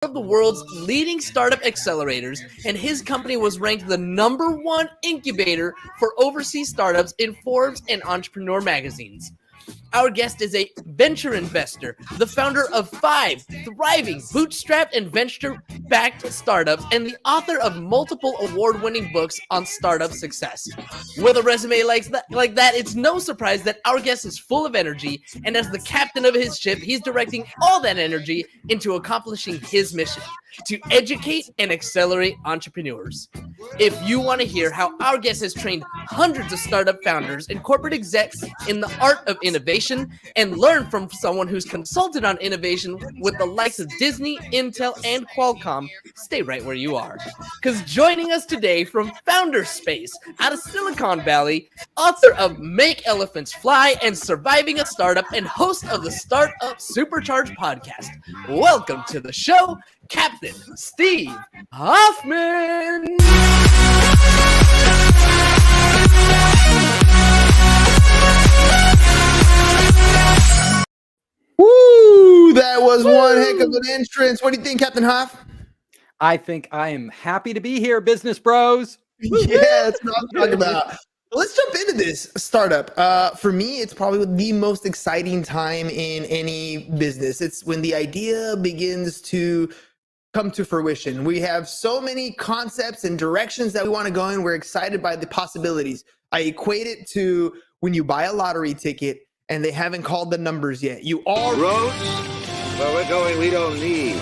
of the world's leading startup accelerators, and his company was ranked the #1 incubator for overseas startups in Forbes and Entrepreneur magazines. Our guest is a venture investor, the founder of 5 thriving bootstrapped and venture-backed startups, and the author of multiple award-winning books on startup success. With a resume like that, it's no surprise that our guest is full of energy, and as the captain of his ship, he's directing all that energy into accomplishing his mission: to educate and accelerate entrepreneurs. If you want to hear how our guest has trained hundreds of startup founders and corporate execs in the art of innovation, and learn from someone who's consulted on innovation with the likes of Disney, Intel, and Qualcomm, stay right where you are. Because joining us today from Founder Space out of Silicon Valley, author of Make Elephants Fly and Surviving a Startup, and host of the Startup Supercharged podcast. Welcome to the show, Captain Steve Hoffman. Woo! That was one heck of an entrance. What do you think, Captain Hoff? I think I am happy to be here, business bros. Yeah, that's what I'm talking about. Let's jump into this startup. For me, it's probably the most exciting time in any business. It's when the idea begins to come to fruition. We have so many concepts and directions that we want to go in. We're excited by the possibilities. I equate it to when you buy a lottery ticket and they haven't called the numbers yet. You all roads? Where we're going, we don't need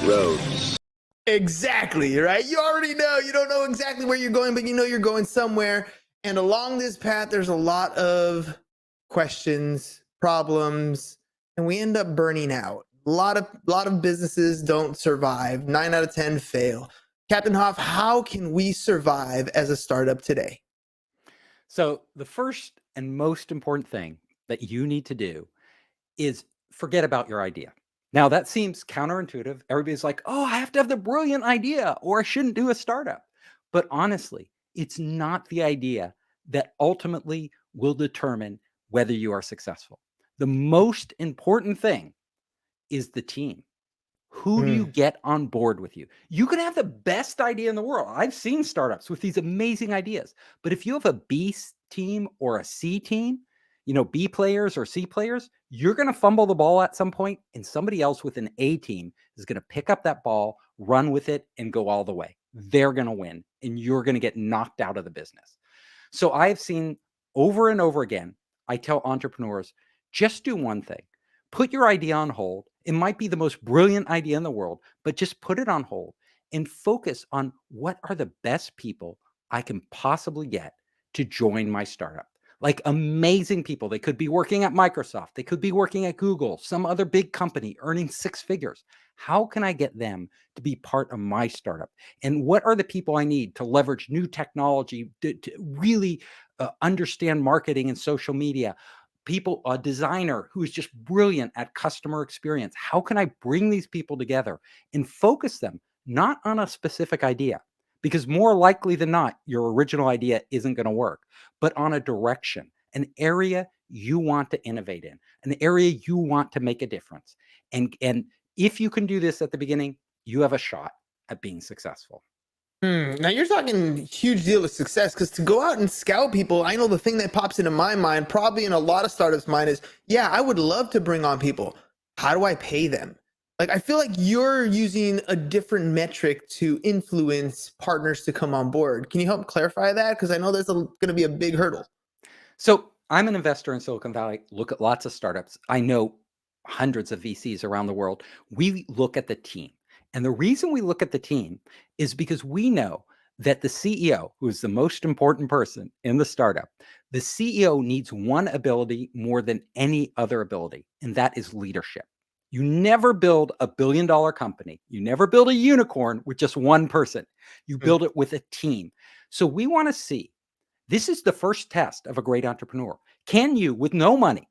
roads. Exactly, right? You already know. You don't know exactly where you're going, but you know you're going somewhere. And along this path, there's a lot of questions, problems, and we end up burning out. A lot of businesses don't survive. 9 out of 10 fail. Captain Hoff, how can we survive as a startup today? So the first and most important thing that you need to do is forget about your idea. Now that seems counterintuitive. Everybody's like, oh, I have to have the brilliant idea or I shouldn't do a startup. But honestly, it's not the idea that ultimately will determine whether you are successful. The most important thing is the team. Who do you get on board with you? You can have the best idea in the world. I've seen startups with these amazing ideas, but if you have a B team or a C team, B players or C players, you're going to fumble the ball at some point, and somebody else with an A team is going to pick up that ball, run with it, and go all the way. They're going to win, and you're going to get knocked out of the business. So I have seen over and over again, I tell entrepreneurs, just do one thing. Put your idea on hold. It might be the most brilliant idea in the world, but just put it on hold and focus on what are the best people I can possibly get to join my startup. Like amazing people. They could be working at Microsoft. They could be working at Google, some other big company earning 6 figures. How can I get them to be part of my startup? And what are the people I need to leverage new technology to really understand marketing and social media? People, a designer who is just brilliant at customer experience. How can I bring these people together and focus them not on a specific idea? Because more likely than not, your original idea isn't going to work, but on a direction, an area you want to innovate in, an area you want to make a difference. And if you can do this at the beginning, you have a shot at being successful. Now you're talking huge deal of success, because to go out and scout people, I know the thing that pops into my mind, probably in a lot of startups' mind, is, yeah, I would love to bring on people. How do I pay them? Like, I feel like you're using a different metric to influence partners to come on board. Can you help clarify that? Because I know there's going to be a big hurdle. So I'm an investor in Silicon Valley, look at lots of startups. I know hundreds of VCs around the world. We look at the team. And the reason we look at the team is because we know that the CEO, who is the most important person in the startup, the CEO needs one ability more than any other ability, and that is leadership. You never build a billion-dollar company. You never build a unicorn with just one person. You build it with a team. So we want to see, this is the first test of a great entrepreneur. Can you, with no money,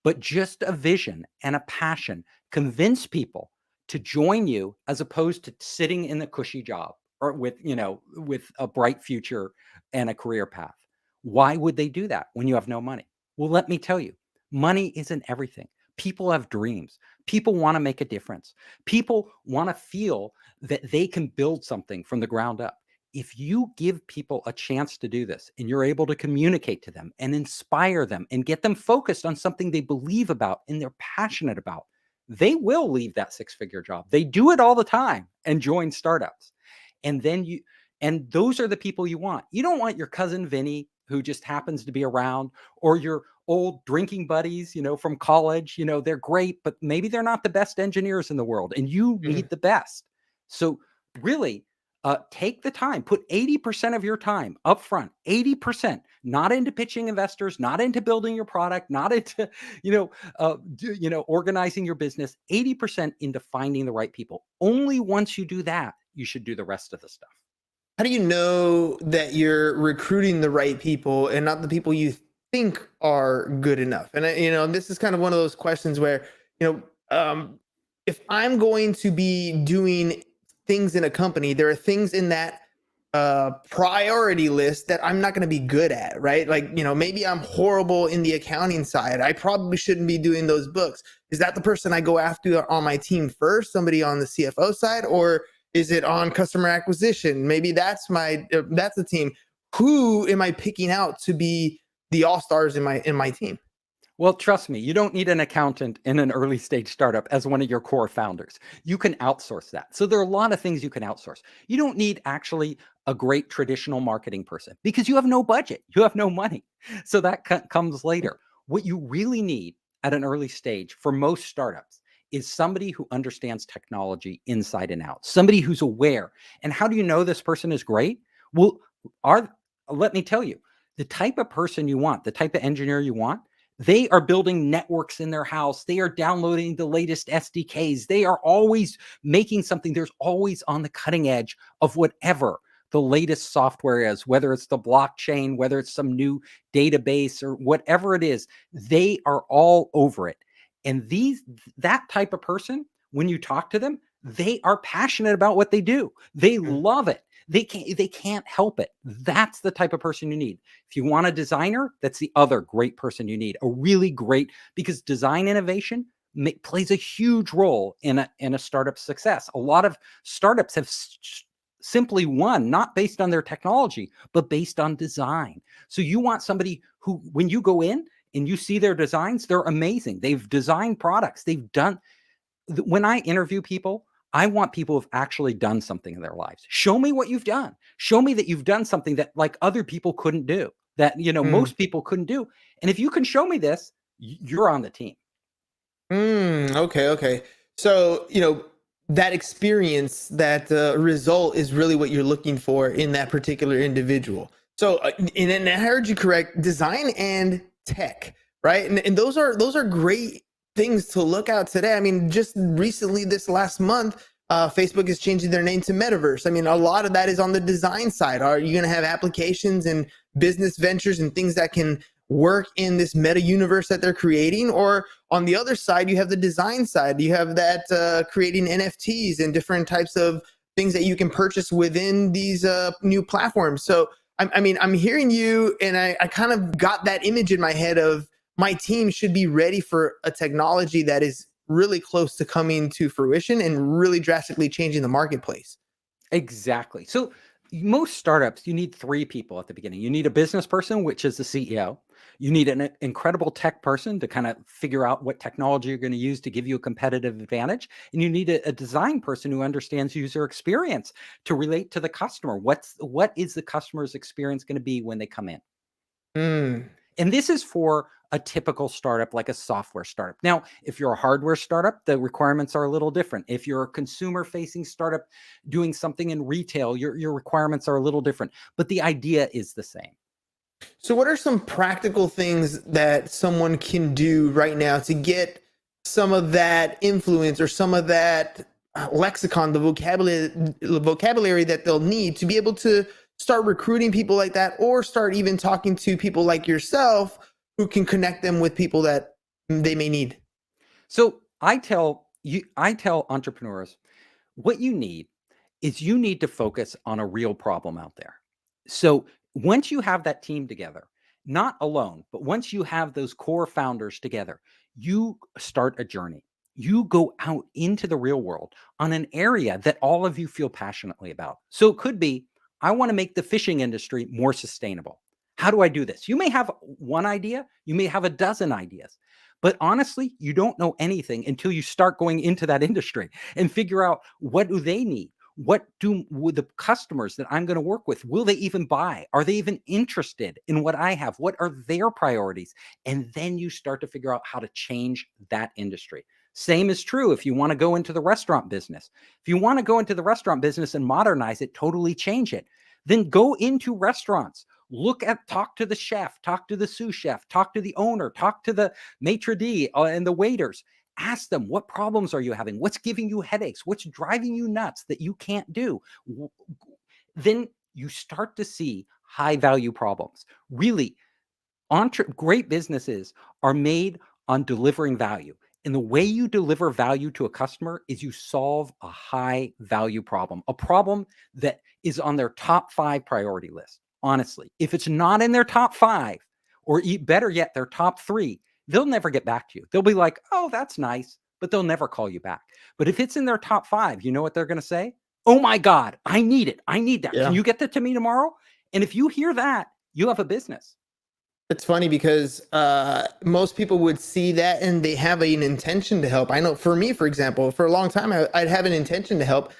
but just a vision and a passion, convince people to join you as opposed to sitting in a cushy job or with a bright future and a career path? Why would they do that when you have no money? Well, let me tell you, money isn't everything. People have dreams. People want to make a difference. People want to feel that they can build something from the ground up. If you give people a chance to do this and you're able to communicate to them and inspire them and get them focused on something they believe about and they're passionate about, they will leave that six-figure job. They do it all the time and join startups. And then and those are the people you want. You don't want your cousin Vinny who just happens to be around, or your old drinking buddies, from college. They're great, but maybe they're not the best engineers in the world, and you need the best. So really, take the time, put 80% of your time up front, 80%, not into pitching investors, not into building your product, not into, organizing your business, 80% into finding the right people. Only once you do that, you should do the rest of the stuff. How do you know that you're recruiting the right people and not the people you think are good enough? And this is kind of one of those questions where, if I'm going to be doing things in a company, there are things in that priority list that I'm not going to be good at, right? Like, maybe I'm horrible in the accounting side. I probably shouldn't be doing those books. Is that the person I go after on my team first, somebody on the CFO side, or is it on customer acquisition? Maybe that's the team. Who am I picking out to be the all-stars in my team? Well, trust me, you don't need an accountant in an early stage startup as one of your core founders. You can outsource that. So there are a lot of things you can outsource. You don't need actually a great traditional marketing person because you have no budget. You have no money. So that comes later. What you really need at an early stage for most startups is somebody who understands technology inside and out, somebody who's aware. And how do you know this person is great? Well, let me tell you, the type of person you want, the type of engineer you want, they are building networks in their house. They are downloading the latest SDKs. They are always making something. There's always on the cutting edge of whatever the latest software is, whether it's the blockchain, whether it's some new database or whatever it is, they are all over it. And that type of person, when you talk to them, they are passionate about what they do. They love it. They can't help it. That's the type of person you need. If you want a designer, that's the other great person you need. A really great, because design innovation plays a huge role in a startup success. A lot of startups have simply won, not based on their technology, but based on design. So you want somebody who, when you go in and you see their designs, they're amazing. They've designed products. When I interview people, I want people who've actually done something in their lives. Show me what you've done. Show me that you've done something that like other people couldn't do, that, most people couldn't do. And if you can show me this, you're on the team. Okay. So, that experience, that result is really what you're looking for in that particular individual. So, and I heard you correct, design and tech, right? And those are great things to look out today. I mean, just recently, this last month, Facebook is changing their name to Metaverse. I mean, a lot of that is on the design side. Are you going to have applications and business ventures and things that can work in this meta universe that they're creating? Or on the other side, you have the design side. You have that creating NFTs and different types of things that you can purchase within these new platforms. So, I'm hearing you, and I kind of got that image in my head of my team should be ready for a technology that is really close to coming to fruition and really drastically changing the marketplace. Exactly. So most startups, you need three people at the beginning. You need a business person, which is the CEO. You need an incredible tech person to kind of figure out what technology you're going to use to give you a competitive advantage. And you need a design person who understands user experience to relate to the customer. What is the customer's experience going to be when they come in? And this is for a typical startup, like a software startup. Now, if you're a hardware startup, the requirements are a little different. If you're a consumer-facing startup doing something in retail, your requirements are a little different, but the idea is the same. So what are some practical things that someone can do right now to get some of that influence or some of that lexicon, the vocabulary that they'll need to be able to start recruiting people like that, or start even talking to people like yourself who can connect them with people that they may need? So I tell entrepreneurs, what you need is you need to focus on a real problem out there. So once you have that team together, not alone, but once you have those core founders together, you start a journey. You go out into the real world on an area that all of you feel passionately about. So it could be, I want to make the fishing industry more sustainable. How do I do this? You may have one idea, you may have a dozen ideas, but honestly, you don't know anything until you start going into that industry and figure out, what do they need? What would the customers that I'm going to work with, will they even buy? Are they even interested in what I have? What are their priorities? And then you start to figure out how to change that industry. Same is true if you want to go into the restaurant business. If you want to go into the restaurant business and modernize it, totally change it, then go into restaurants. Talk to the chef, talk to the sous chef, talk to the owner, talk to the maitre d' and the waiters. Ask them, what problems are you having? What's giving you headaches? What's driving you nuts that you can't do? Then you start to see high value problems. Really, great businesses are made on delivering value. And the way you deliver value to a customer is you solve a high value problem, a problem that is on their top 5 priority list. Honestly, if it's not in their top 5, or better yet, their top 3, they'll never get back to you. They'll be like, oh, that's nice, but they'll never call you back. But if it's in their top 5, you know what they're going to say? Oh my God, I need it. I need that. Yeah. Can you get that to me tomorrow? And if you hear that, you have a business. It's funny because most people would see that and they have an intention to help. I know for me, for example, for a long time, I'd have an intention to help,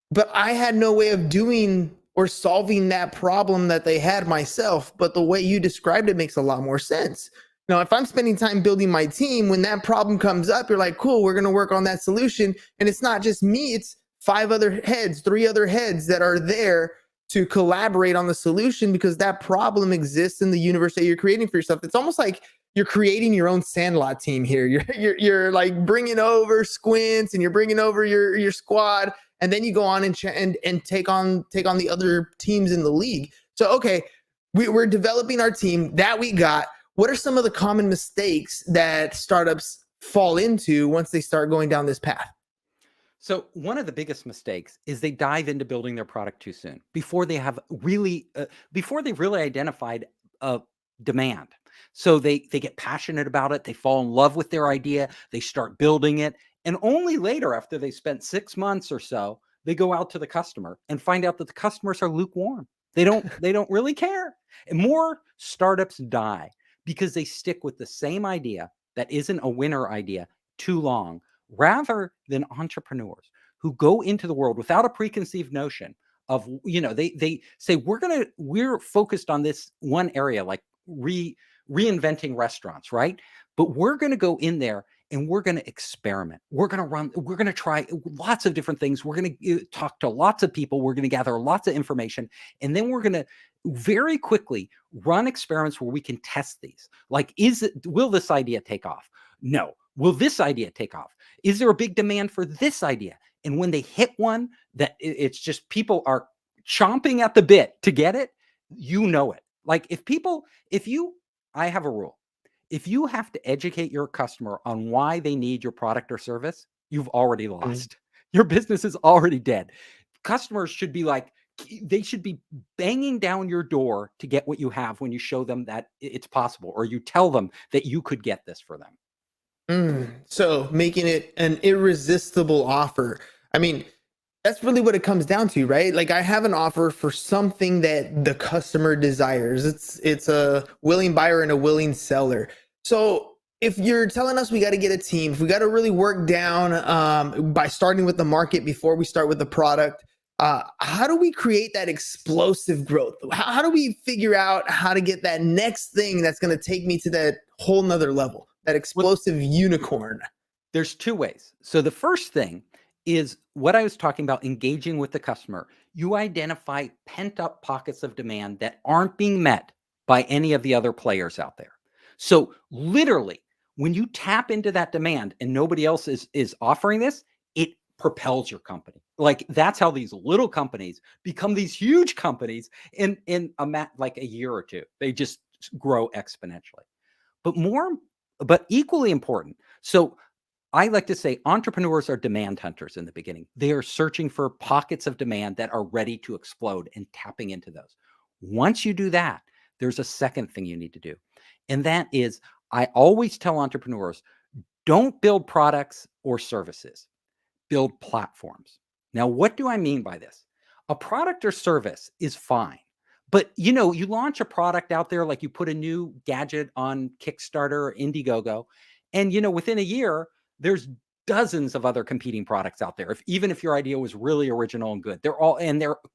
but I had no way of doing or solving that problem that they had myself. But the way you described it makes a lot more sense. Now, if I'm spending time building my team, when that problem comes up, you're like, cool, we're going to work on that solution. And it's not just me, it's 5 other heads, 3 other heads that are there to collaborate on the solution because that problem exists in the universe that you're creating for yourself. It's almost like you're creating your own Sandlot team here. You're like bringing over Squints and you're bringing over your squad, and then you go on and take on the other teams in the league. So okay, we're developing our team that we got. What are some of the common mistakes that startups fall into once they start going down this path? So one of the biggest mistakes is they dive into building their product too soon, before they have really identified a demand. So they get passionate about it, they fall in love with their idea, they start building it, and only later, after they spent 6 months or so, they go out to the customer and find out that the customers are lukewarm. They don't really care. And more startups die because they stick with the same idea that isn't a winner idea too long, rather than entrepreneurs who go into the world without a preconceived notion of, they say, we're focused on this one area, like reinventing restaurants, right? But we're going to go in there and we're going to experiment. We're going to try lots of different things. We're going to talk to lots of people. We're going to gather lots of information. And then we're going to very quickly run experiments where we can test these. Like, will this idea take off? No. Will this idea take off? Is there a big demand for this idea? And when they hit one that it's just people are chomping at the bit to get it, you know it. Like I have a rule. If you have to educate your customer on why they need your product or service, you've already lost. Your business is already dead. Customers should be like, they should be banging down your door to get what you have when you show them that it's possible, or you tell them that you could get this for them. So making it an irresistible offer. I mean, that's really what it comes down to, right? Like, I have an offer for something that the customer desires. It's a willing buyer and a willing seller. So if you're telling us we got to get a team, if we got to really work down by starting with the market before we start with the product, how do we create that explosive growth? How do we figure out how to get that next thing that's going to take me to that whole nother level, that explosive unicorn? There's 2 ways. So the first thing is what I was talking about, engaging with the customer. You identify pent up pockets of demand that aren't being met by any of the other players out there. So literally, when you tap into that demand and nobody else is offering this, it propels your company. Like, that's how these little companies become these huge companies in like a year or 2. They just grow exponentially. But equally important. So I like to say entrepreneurs are demand hunters in the beginning. They are searching for pockets of demand that are ready to explode and tapping into those. Once you do that, there's a second thing you need to do. And that is, I always tell entrepreneurs, Don't build products or services, build platforms. Now, what do I mean by this? A product or service is fine. But you launch a product out there, like you put a new gadget on Kickstarter or Indiegogo, and within a year, there's dozens of other competing products out there. Even if your idea was really original and good, they're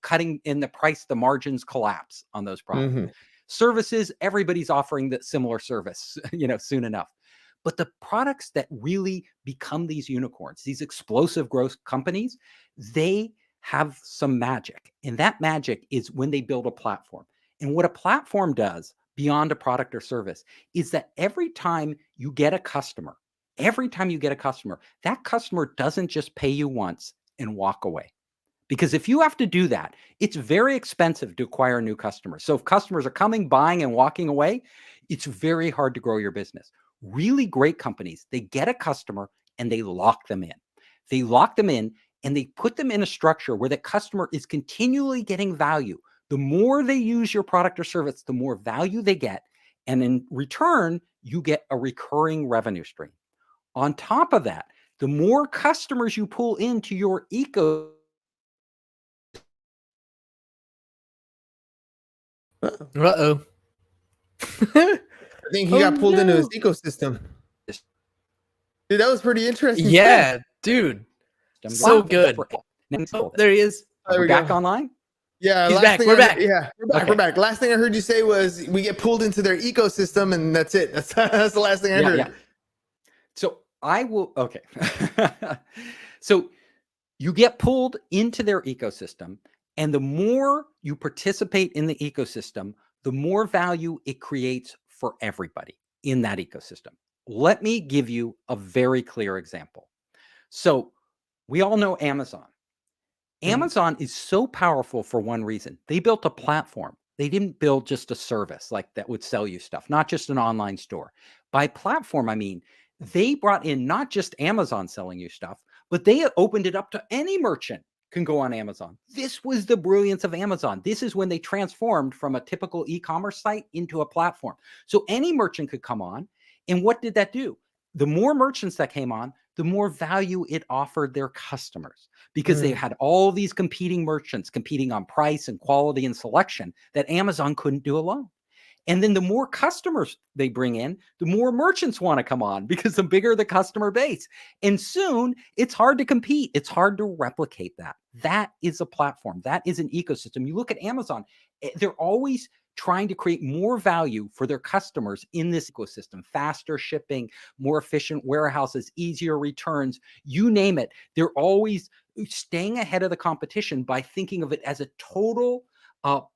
cutting in the price, the margins collapse on those products. Mm-hmm. Services, everybody's offering that similar service, soon enough. But the products that really become these unicorns, these explosive growth companies, they have some magic. And that magic is when they build a platform. And what a platform does beyond a product or service is that every time you get a customer, that customer doesn't just pay you once and walk away. Because if you have to do that, it's very expensive to acquire new customers. So if customers are coming, buying, and walking away, it's very hard to grow your business. Really great companies, they get a customer and they lock them in. And they put them in a structure where the customer is continually getting value. The more they use your product or service, the more value they get. And in return, you get a recurring revenue stream. On top of that, the more customers you pull into your ecosystem, Uh-oh. I think he got pulled into his no. ecosystem. Dude, that was pretty interesting. Yeah, dude. So good. Oh, there he is. There we back go. online. Yeah, He's last back. thing We're I back. heard- yeah, we're back. Okay. We're back. Last thing I heard you say was we get pulled into their ecosystem, and that's it. That's the last thing I heard. Yeah. So I will. Okay. So you get pulled into their ecosystem, and the more you participate in the ecosystem, the more value it creates for everybody in that ecosystem. Let me give you a very clear example. So we all know Amazon. Amazon is so powerful for one reason. They built a platform. They didn't build just a service like that would sell you stuff, not just an online store. By platform, I mean, they brought in not just Amazon selling you stuff, but they opened it up to any merchant can go on Amazon. This was the brilliance of Amazon. This is when they transformed from a typical e-commerce site into a platform. So any merchant could come on. And what did that do? The more merchants that came on, the more value it offered their customers, because they had all these competing merchants competing on price and quality and selection that Amazon couldn't do alone. And then the more customers they bring in, the more merchants want to come on, because the bigger the customer base. And soon it's hard to compete. It's hard to replicate that. That is a platform. That is an ecosystem. You look at Amazon, they're always trying to create more value for their customers in this ecosystem, faster shipping, more efficient warehouses, easier returns, you name it. They're always staying ahead of the competition by thinking of it as a total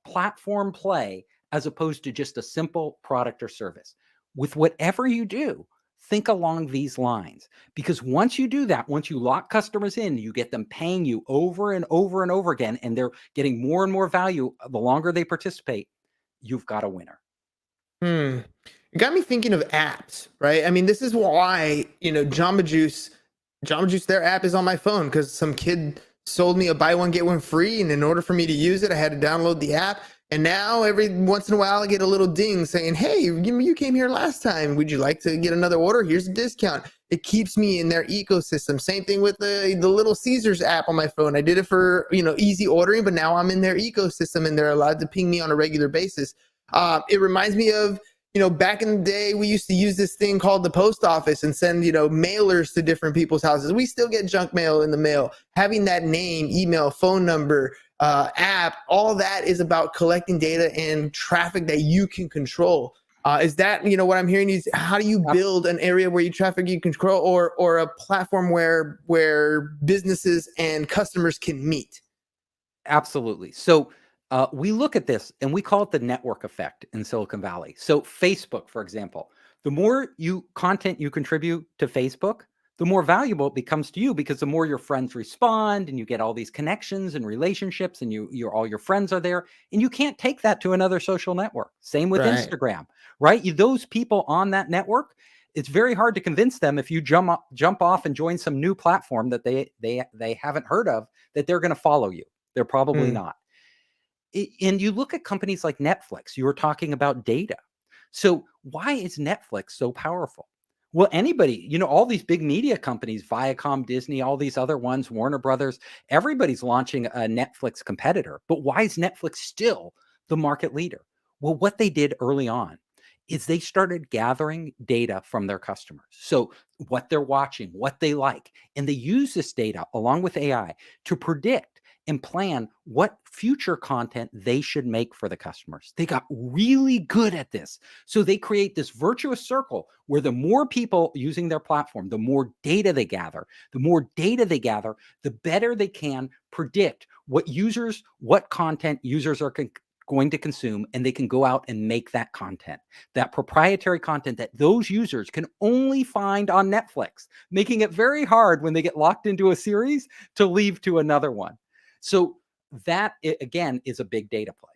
platform play, as opposed to just a simple product or service. With whatever you do, think along these lines, because once you do that, once you lock customers in, you get them paying you over and over and over again, and they're getting more and more value the longer they participate, you've got a winner. It got me thinking of apps, right? I mean, this is why, Jamba Juice, their app is on my phone, because some kid sold me a buy one, get one free. And in order for me to use it, I had to download the app. And now every once in a while, I get a little ding saying, hey, you came here last time. Would you like to get another order? Here's a discount. It keeps me in their ecosystem. Same thing with the Little Caesars app on my phone. I did it for, easy ordering, but now I'm in their ecosystem and they're allowed to ping me on a regular basis. It reminds me of, back in the day, we used to use this thing called the post office and send, mailers to different people's houses. We still get junk mail in the mail. Having that name, email, phone number, app, all that is about collecting data and traffic that you can control. Is that, what I'm hearing is, how do you build an area where you traffic you control, or a platform where businesses and customers can meet? Absolutely. So we look at this and we call it the network effect in Silicon Valley. So Facebook, for example, the more content you contribute to Facebook, the more valuable it becomes to you, because the more your friends respond and you get all these connections and relationships, and all your friends are there, and you can't take that to another social network. Same with Instagram, right? Those people on that network, it's very hard to convince them, if you jump off and join some new platform that they haven't heard of, that they're going to follow you. They're probably not. And you look at companies like Netflix, you were talking about data. So why is Netflix so powerful? Well, anybody, all these big media companies, Viacom, Disney, all these other ones, Warner Brothers, everybody's launching a Netflix competitor. But why is Netflix still the market leader? Well, what they did early on is they started gathering data from their customers. So what they're watching, what they like, and they use this data along with AI to predict and plan what future content they should make for the customers. They got really good at this. So they create this virtuous circle where the more people using their platform, the more data they gather, the better they can predict what content users are going to consume, and they can go out and make that content, that proprietary content that those users can only find on Netflix, making it very hard when they get locked into a series to leave to another one. So that, again, is a big data play.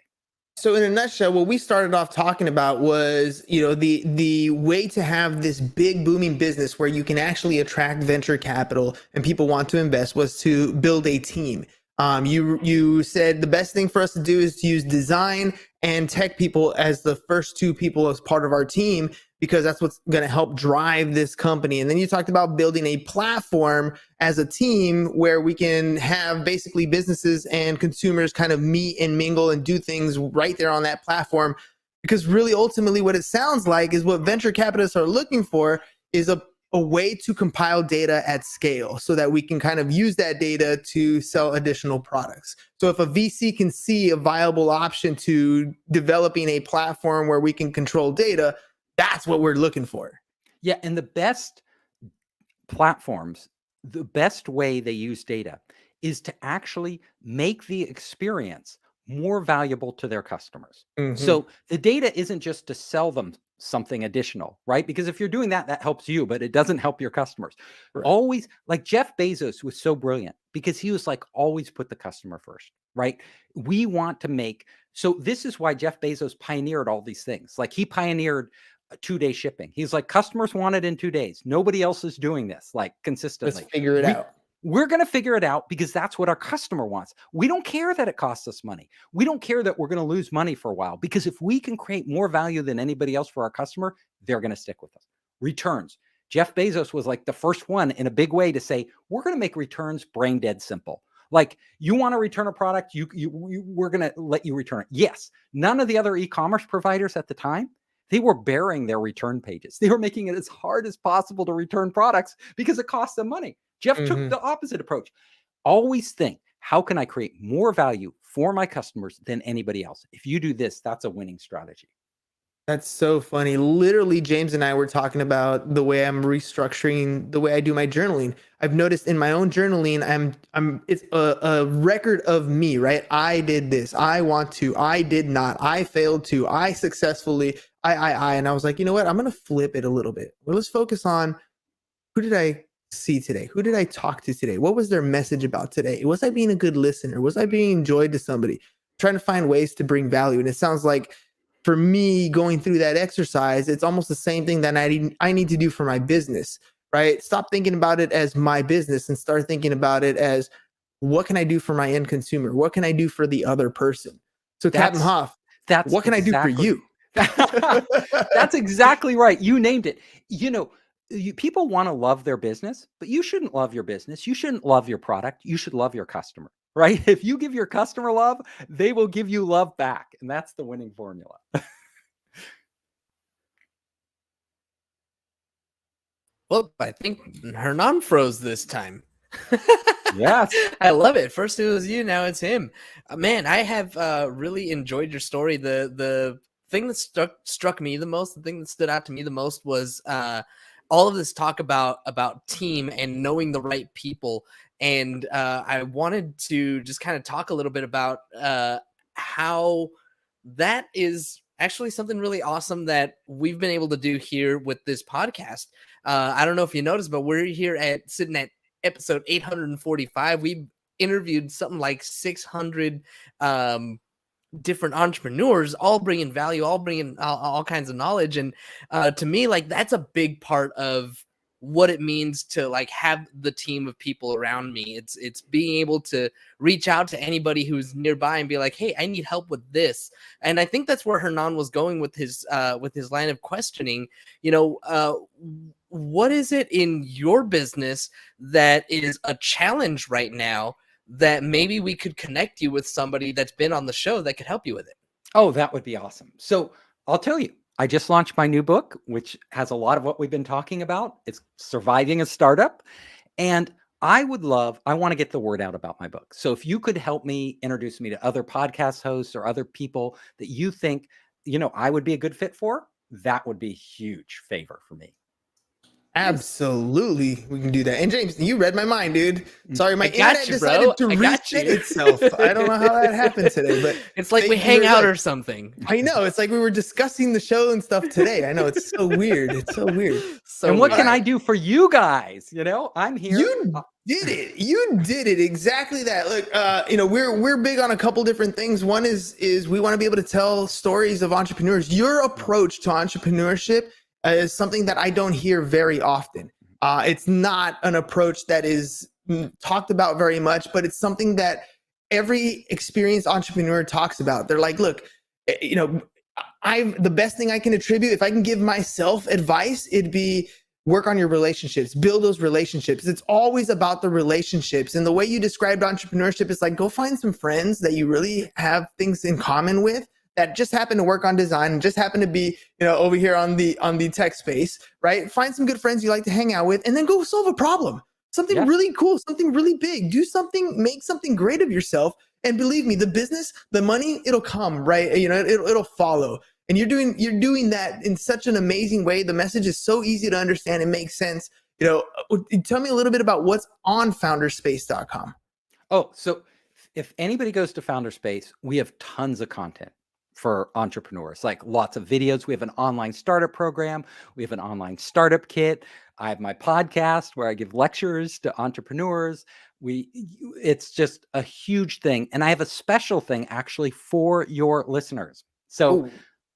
So in a nutshell, what we started off talking about was, the way to have this big booming business where you can actually attract venture capital and people want to invest was to build a team. You said the best thing for us to do is to use design and tech people as the first two people as part of our team, because that's what's going to help drive this company. And then you talked about building a platform as a team where we can have basically businesses and consumers kind of meet and mingle and do things right there on that platform. Because really, ultimately, what it sounds like is what venture capitalists are looking for is a way to compile data at scale so that we can kind of use that data to sell additional products. So if a VC can see a viable option to developing a platform where we can control data, that's what we're looking for. Yeah. And the best platforms, the best way they use data is to actually make the experience more valuable to their customers. Mm-hmm. So the data isn't just to sell them something additional, right? Because if you're doing that, that helps you, but it doesn't help your customers. Right. Always, like Jeff Bezos was so brilliant because he was like, always put the customer first, right? We want to make, so this is why Jeff Bezos pioneered all these things. Like he pioneered 2-day shipping. He's like, customers want it in 2 days. Nobody else is doing this like consistently. Let's figure it out. We're going to figure it out because that's what our customer wants. We don't care that it costs us money. We don't care that we're going to lose money for a while, because if we can create more value than anybody else for our customer, they're going to stick with us. Returns. Jeff Bezos was like the first one in a big way to say, we're going to make returns brain dead simple. Like, you want to return a product, we're going to let you return it. Yes. None of the other e-commerce providers at the time, they were bearing their return pages. They were making it as hard as possible to return products because it cost them money. Jeff took the opposite approach. Always think, how can I create more value for my customers than anybody else? If you do this, that's a winning strategy. That's so funny. Literally, James and I were talking about the way I'm restructuring the way I do my journaling. I've noticed in my own journaling, it's a record of me, right? I did this. I want to. I did not. I failed to. I successfully. And I was like, you know what? I'm going to flip it a little bit. Well, let's focus on, who did I see today? Who did I talk to today? What was their message about today? Was I being a good listener? Was I being enjoyed to somebody? Trying to find ways to bring value. And it sounds like, for me, going through that exercise, it's almost the same thing that I need to do for my business, right? Stop thinking about it as my business and start thinking about it as, what can I do for my end consumer? What can I do for the other person? So Captain Hoff, what can I do for you? That's exactly right. You named it. People want to love their business, but you shouldn't love your business. You shouldn't love your product. You should love your customer, right? If you give your customer love, they will give you love back. And that's the winning formula. Well, I think Hernan froze this time. Yes. I love it. First it was you, now it's him. Man, I have really enjoyed your story. The thing that struck me the most, the thing that stood out to me the most was all of this talk about team and knowing the right people. And I wanted to just kind of talk a little bit about how that is actually something really awesome that we've been able to do here with this podcast. I don't know if you noticed, but we're here sitting at episode 845. We've interviewed something like 600 different entrepreneurs, all bringing value, all bringing all kinds of knowledge. And to me, like, that's a big part of what it means to like have the team of people around me. It's being able to reach out to anybody who's nearby and be like, hey, I need help with this. And I think that's where Hernan was going with his line of questioning. what is it in your business that is a challenge right now that maybe we could connect you with somebody that's been on the show that could help you with it? Oh, that would be awesome. So I'll tell you, I just launched my new book, which has a lot of what we've been talking about. It's Surviving a Startup. And I want to get the word out about my book. So if you could help me introduce me to other podcast hosts or other people that you think, I would be a good fit for, that would be a huge favor for me. Absolutely, we can do that. And James, you read my mind, dude. Sorry, my internet you, decided to reset itself. I don't know how that happened today, but it's like we hang out or something. I know. It's like we were discussing the show and stuff today. I know, it's so weird. It's so weird. And what can I do for you guys? I'm here. You did it. You did it. Exactly that. Look, we're big on a couple different things. One is we want to be able to tell stories of entrepreneurs. Your approach to entrepreneurship is something that I don't hear very often. It's not an approach that is talked about very much, but it's something that every experienced entrepreneur talks about. They're like, look, the best thing I can attribute, if I can give myself advice, it'd be work on your relationships, build those relationships. It's always about the relationships. And the way you described entrepreneurship is like, go find some friends that you really have things in common with, that just happen to work on design and just happen to be, over here on the tech space, right? Find some good friends you like to hang out with, and then go solve a problem. Something really cool, something really big. Do something, make something great of yourself. And believe me, the business, the money, it'll come, right? It'll follow. And you're doing that in such an amazing way. The message is so easy to understand and make sense. Tell me a little bit about what's on founderspace.com. Oh, so if anybody goes to Founderspace, we have tons of content for entrepreneurs, like lots of videos. We have an online startup program. We have an online startup kit. I have my podcast where I give lectures to entrepreneurs. It's just a huge thing. And I have a special thing actually for your listeners. So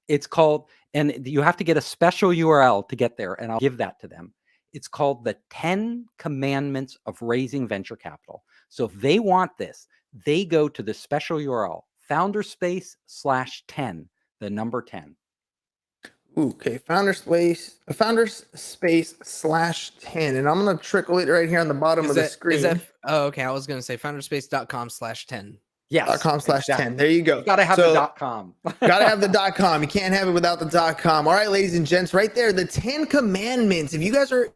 it's called, and you have to get a special URL to get there, and I'll give that to them. It's called the 10 Commandments of Raising Venture Capital. So if they want this, they go to the special URL, Founderspace/10, the number 10. Okay, Founderspace/10. And I'm going to trickle it right here on the bottom of the screen. Okay. I was going to say founderspace.com/10. Yes. .com/10. Exactly. There you go. You gotta have the .com. Gotta have the .com. You can't have it without the .com. All right, ladies and gents, right there, the 10 Commandments. If you guys are...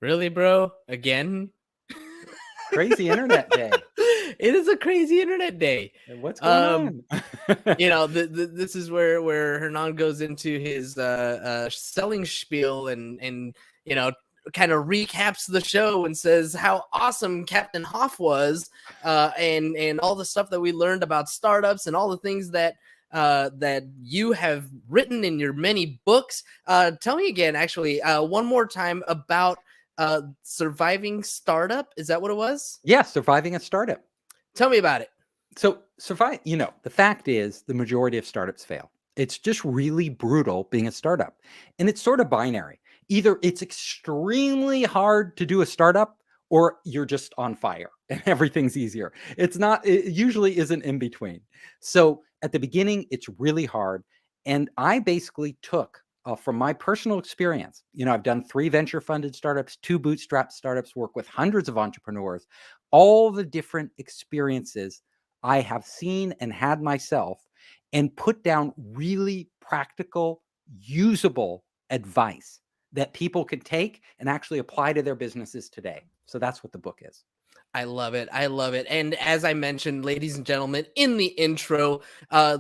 Really, bro? Again? Crazy internet day. It is a crazy internet day. And what's going on? This is where Hernan goes into his selling spiel and kind of recaps the show and says how awesome Captain Hoff was, and all the stuff that we learned about startups and all the things that you have written in your many books. Tell me again, actually, one more time about Surviving Startup. Is that what it was? Yeah, Surviving a Startup. Tell me about it. So the fact is the majority of startups fail. It's just really brutal being a startup. And it's sort of binary. Either it's extremely hard to do a startup, or you're just on fire and everything's easier. It usually isn't in between. So at the beginning, it's really hard. And I basically took from my personal experience, I've done 3 venture funded startups, 2 bootstrap startups, work with hundreds of entrepreneurs, all the different experiences I have seen and had myself, and put down really practical, usable advice that people could take and actually apply to their businesses today. So that's what the book is. I love it. I love it. And as I mentioned, ladies and gentlemen, in the intro,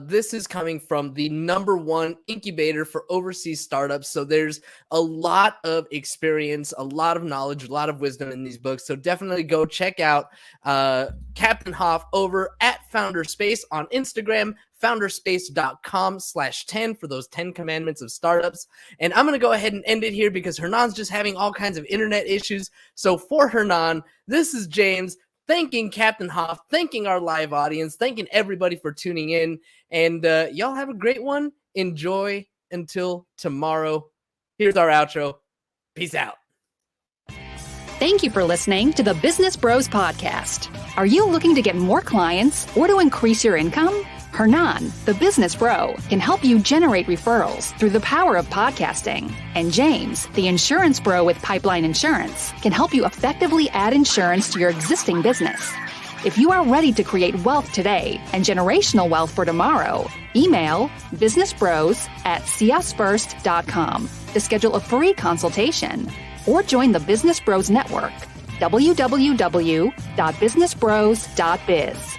this is coming from the #1 incubator for overseas startups. So there's a lot of experience, a lot of knowledge, a lot of wisdom in these books. So definitely go check out Captain Hoff over at Founderspace on Instagram, founderspace.com/10 for those 10 commandments of startups. And I'm going to go ahead and end it here because Hernan's just having all kinds of internet issues. So for Hernan, this is James thanking Captain Hoff, thanking our live audience, thanking everybody for tuning in. And y'all have a great one. Enjoy until tomorrow. Here's our outro. Peace out. Thank you for listening to the Business Bros Podcast. Are you looking to get more clients or to increase your income? Hernan, the business bro, can help you generate referrals through the power of podcasting. And James, the insurance bro with Pipeline Insurance, can help you effectively add insurance to your existing business. If you are ready to create wealth today and generational wealth for tomorrow, email businessbros@csfirst.com to schedule a free consultation or join the Business Bros Network, www.businessbros.biz.